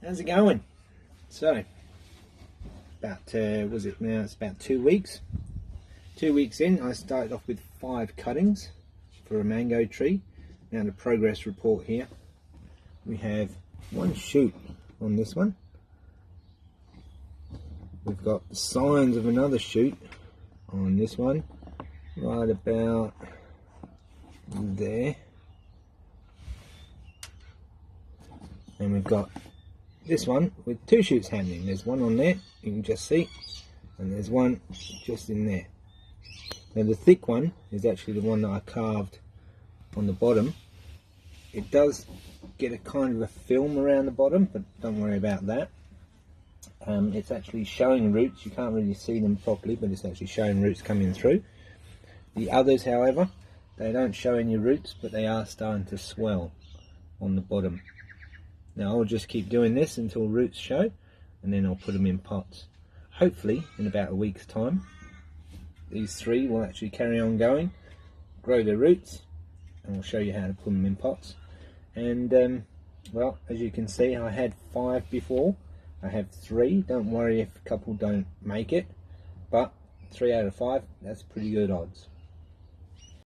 How's it going? So, about, was it now? It's about 2 weeks. 2 weeks in, I started off with 5 cuttings for a mango tree. Now the progress report here. We have 1 shoot on this one. We've got the signs of another shoot on this one, right about there. And we've got this one with 2 shoots hanging. There's one on there, you can just see, and there's one just in there. Now the thick one is actually the one that I carved on the bottom. It does get a kind of a film around the bottom, but don't worry about that. It's actually showing roots. You can't really see them properly, but it's actually showing roots coming through. The others, however, they don't show any roots, but they are starting to swell on the bottom. Now I'll just keep doing this until roots show, and then I'll put them in pots. Hopefully in about a week's time these 3 will actually carry on going, grow their roots, and I'll show you how to put them in pots. And well, as you can see, I had 5 before. I have 3. Don't worry if a couple don't make it, but 3 out of 5, that's pretty good odds.